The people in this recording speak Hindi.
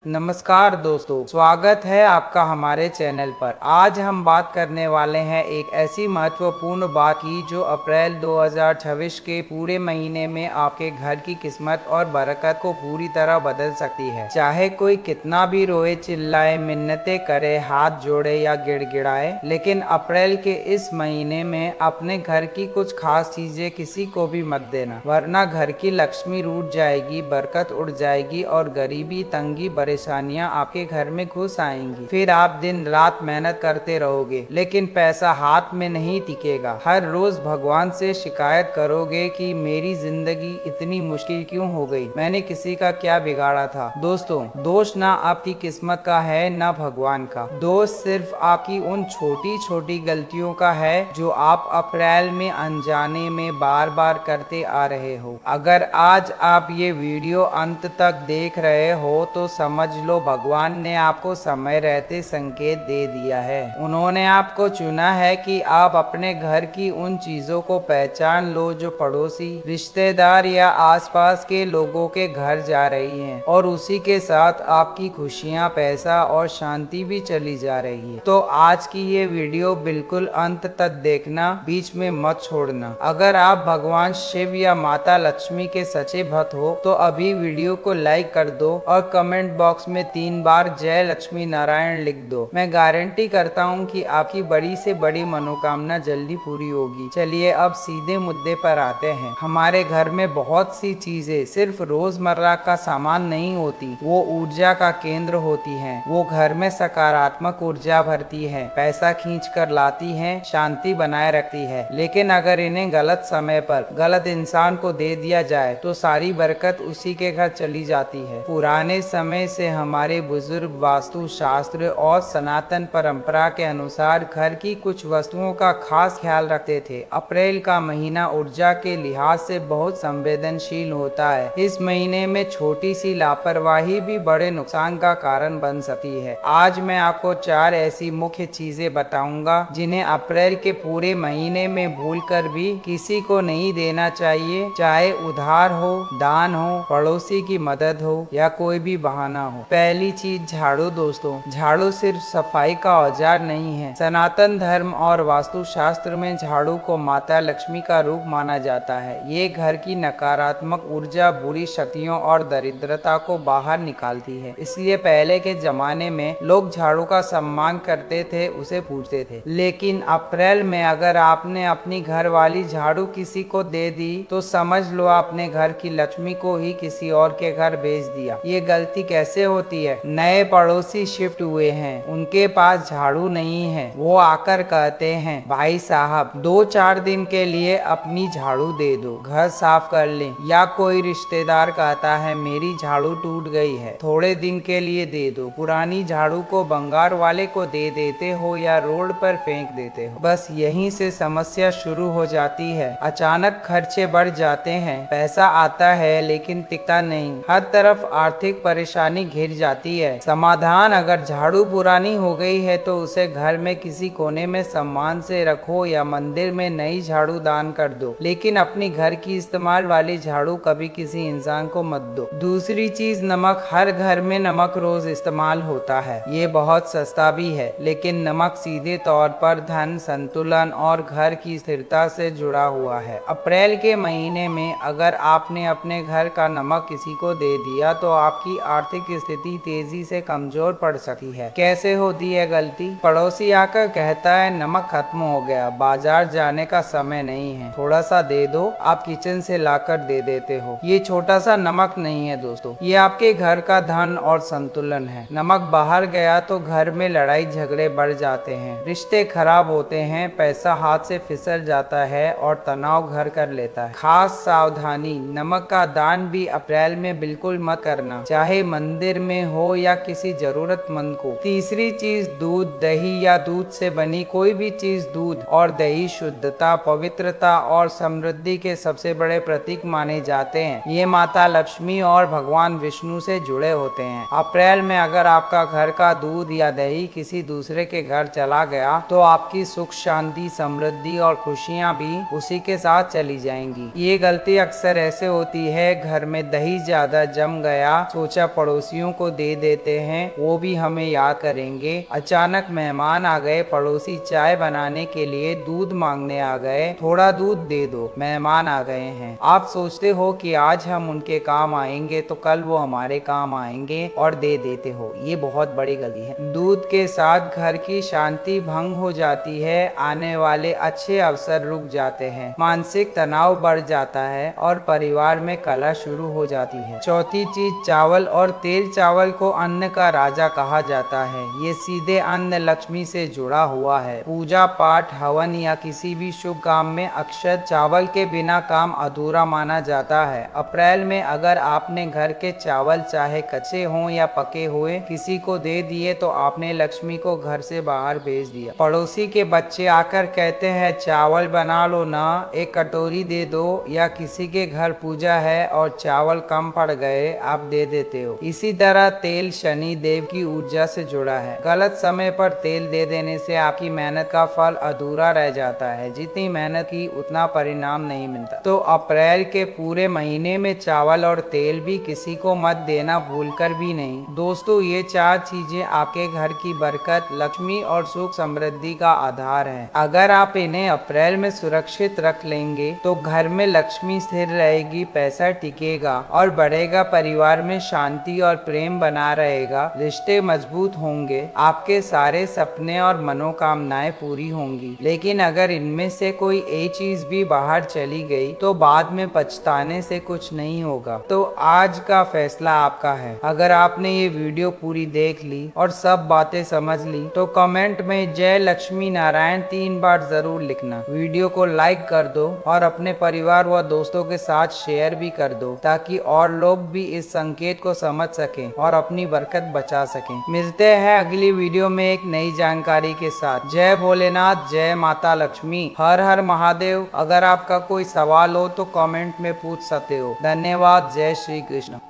नमस्कार दोस्तों, स्वागत है आपका हमारे चैनल पर। आज हम बात करने वाले हैं एक ऐसी महत्वपूर्ण बात की जो अप्रैल 2026 के पूरे महीने में आपके घर की किस्मत और बरकत को पूरी तरह बदल सकती है। चाहे कोई कितना भी रोए, चिल्लाए, मिन्नतें करे, हाथ जोड़े या गिड़गिड़ाए, लेकिन अप्रैल के इस महीने में अपने घर की कुछ खास चीजें किसी को भी मत देना, वरना घर की लक्ष्मी रूठ जाएगी, बरकत उड़ जाएगी और गरीबी, तंगी, परेशानियां आपके घर में घुस आएंगी। फिर आप दिन रात मेहनत करते रहोगे लेकिन पैसा हाथ में नहीं टिकेगा। हर रोज भगवान से शिकायत करोगे कि मेरी जिंदगी इतनी मुश्किल क्यों हो गई, मैंने किसी का क्या बिगाड़ा था। दोस्तों, दोष ना आपकी किस्मत का है ना भगवान का, दोष सिर्फ आपकी उन छोटी छोटी गलतियों का है जो आप अप्रैल में अनजाने में बार बार करते आ रहे हो। अगर आज आप ये वीडियो अंत तक देख रहे हो तो समझ लो भगवान ने आपको समय रहते संकेत दे दिया है। उन्होंने आपको चुना है कि आप अपने घर की उन चीजों को पहचान लो जो पड़ोसी, रिश्तेदार या आसपास के लोगों के घर जा रही हैं, और उसी के साथ आपकी खुशियां, पैसा और शांति भी चली जा रही है। तो आज की ये वीडियो बिल्कुल अंत तक देखना, बीच में मत छोड़ना। अगर आप भगवान शिव या माता लक्ष्मी के सच्चे भक्त हो तो अभी वीडियो को लाइक कर दो और कमेंट बॉक्स में 3 बार जय लक्ष्मी नारायण लिख दो। मैं गारंटी करता हूँ कि आपकी बड़ी से बड़ी मनोकामना जल्दी पूरी होगी। चलिए अब सीधे मुद्दे पर आते हैं। हमारे घर में बहुत सी चीजें सिर्फ रोजमर्रा का सामान नहीं होती, वो ऊर्जा का केंद्र होती हैं। वो घर में सकारात्मक ऊर्जा भरती है, पैसा खींच कर लाती है, शांति बनाए रखती है। लेकिन अगर इन्हें गलत समय पर गलत इंसान को दे दिया जाए तो सारी बरकत उसी के घर चली जाती है। पुराने समय से हमारे बुजुर्ग वास्तु शास्त्र और सनातन परंपरा के अनुसार घर की कुछ वस्तुओं का खास ख्याल रखते थे। अप्रैल का महीना ऊर्जा के लिहाज से बहुत संवेदनशील होता है। इस महीने में छोटी सी लापरवाही भी बड़े नुकसान का कारण बन सकती है। आज मैं आपको 4 ऐसी मुख्य चीजें बताऊंगा जिन्हें अप्रैल के पूरे महीने में भूलकर भी किसी को नहीं देना चाहिए, चाहे उधार हो, दान हो, पड़ोसी की मदद हो या कोई भी बहाना हो। पहली चीज झाड़ू। दोस्तों, झाड़ू सिर्फ सफाई का औजार नहीं है। सनातन धर्म और वास्तु शास्त्र में झाड़ू को माता लक्ष्मी का रूप माना जाता है। ये घर की नकारात्मक ऊर्जा, बुरी शक्तियों और दरिद्रता को बाहर निकालती है। इसलिए पहले के जमाने में लोग झाड़ू का सम्मान करते थे, उसे पूजते थे। लेकिन अप्रैल में अगर आपने अपनी घर वाली झाड़ू किसी को दे दी तो समझ लो आपने घर की लक्ष्मी को ही किसी और के घर भेज दिया। ये गलती कैसे होती है? नए पड़ोसी शिफ्ट हुए हैं, उनके पास झाड़ू नहीं है, वो आकर कहते हैं भाई साहब 2-4 दिन के लिए अपनी झाड़ू दे दो, घर साफ कर लें। या कोई रिश्तेदार कहता है मेरी झाड़ू टूट गई है, थोड़े दिन के लिए दे दो। पुरानी झाड़ू को बंगार वाले को दे देते हो या रोड पर फेंक देते हो। बस यहीं से समस्या शुरू हो जाती है। अचानक खर्चे बढ़ जाते हैं, पैसा आता है लेकिन टिकता नहीं, हर तरफ आर्थिक परेशानी घिर जाती है। समाधान, अगर झाड़ू पुरानी हो गई है तो उसे घर में किसी कोने में सम्मान से रखो या मंदिर में नई झाड़ू दान कर दो, लेकिन अपनी घर की इस्तेमाल वाली झाड़ू कभी किसी इंसान को मत दो। दूसरी चीज नमक। हर घर में नमक रोज इस्तेमाल होता है, ये बहुत सस्ता भी है, लेकिन नमक सीधे तौर पर धन, संतुलन और घर की स्थिरता से जुड़ा हुआ है। अप्रैल के महीने में अगर आपने अपने घर का नमक किसी को दे दिया तो आपकी आर्थिक स्थिति तेजी से कमजोर पड़ सकती है। कैसे होती है गलती? पड़ोसी आकर कहता है नमक खत्म हो गया, बाजार जाने का समय नहीं है, थोड़ा सा दे दो। आप किचन से लाकर दे देते हो। ये छोटा सा नमक नहीं है दोस्तों, ये आपके घर का धन और संतुलन है। नमक बाहर गया तो घर में लड़ाई झगड़े बढ़ जाते हैं, रिश्ते खराब होते हैं, पैसा हाथ से फिसल जाता है और तनाव घर कर लेता है। खास सावधानी, नमक का दान भी अप्रैल में बिल्कुल मत करना, चाहे मंदिर में हो या किसी जरूरतमंद को। तीसरी चीज दूध, दही या दूध से बनी कोई भी चीज। दूध और दही शुद्धता, पवित्रता और समृद्धि के सबसे बड़े प्रतीक माने जाते हैं। ये माता लक्ष्मी और भगवान विष्णु से जुड़े होते हैं। अप्रैल में अगर आपका घर का दूध या दही किसी दूसरे के घर चला गया तो आपकी सुख, शांति, समृद्धि और खुशियां भी उसी के साथ चली जाएंगी। ये गलती अक्सर ऐसे होती है, घर में दही ज्यादा जम गया, सोचा पड़ोसी पड़ोसियों को दे देते हैं वो भी हमें याद करेंगे। अचानक मेहमान आ गए, पड़ोसी चाय बनाने के लिए दूध मांगने आ गए, थोड़ा दूध दे दो, मेहमान आ गए हैं। आप सोचते हो कि आज हम उनके काम आएंगे तो कल वो हमारे काम आएंगे और दे देते हो, ये बहुत बड़ी गलती है। दूध के साथ घर की शांति भंग हो जाती है, आने वाले अच्छे अवसर रुक जाते हैं, मानसिक तनाव बढ़ जाता है और परिवार में कलह शुरू हो जाती है। चौथी चीज, चावल और तेल। चावल को अन्न का राजा कहा जाता है, ये सीधे अन्न लक्ष्मी से जुड़ा हुआ है। पूजा पाठ, हवन या किसी भी शुभ काम में अक्षर चावल के बिना काम अधूरा माना जाता है। अप्रैल में अगर आपने घर के चावल चाहे कच्चे हों या पके हुए किसी को दे दिए तो आपने लक्ष्मी को घर से बाहर भेज दिया। पड़ोसी के बच्चे आकर कहते हैं चावल बना लो ना, एक कटोरी दे दो, या किसी के घर पूजा है और चावल कम पड़ गए आप दे देते हो। इसी तरह तेल शनि देव की ऊर्जा से जुड़ा है, गलत समय पर तेल दे देने से आपकी मेहनत का फल अधूरा रह जाता है, जितनी मेहनत की उतना परिणाम नहीं मिलता। तो अप्रैल के पूरे महीने में चावल और तेल भी किसी को मत देना, भूलकर भी नहीं। दोस्तों, ये 4 चीजें आपके घर की बरकत, लक्ष्मी और सुख समृद्धि का आधार है। अगर आप इन्हें अप्रैल में सुरक्षित रख लेंगे तो घर में लक्ष्मी स्थिर रहेगी, पैसा टिकेगा और बढ़ेगा, परिवार में शांति और प्रेम बना रहेगा, रिश्ते मजबूत होंगे, आपके सारे सपने और मनोकामनाएं पूरी होंगी। लेकिन अगर इनमें से कोई एक चीज भी बाहर चली गई तो बाद में पछताने से कुछ नहीं होगा। तो आज का फैसला आपका है। अगर आपने ये वीडियो पूरी देख ली और सब बातें समझ ली तो कमेंट में जय लक्ष्मी नारायण 3 बार जरूर लिखना। वीडियो को लाइक कर दो और अपने परिवार व दोस्तों के साथ शेयर भी कर दो, ताकि और लोग भी इस संकेत को समझ सकें और अपनी बरकत बचा सकें। मिलते हैं अगली वीडियो में एक नई जानकारी के साथ। जय भोलेनाथ, जय माता लक्ष्मी, हर हर महादेव। अगर आपका कोई सवाल हो तो कमेंट में पूछ सकते हो। धन्यवाद। जय श्री कृष्ण।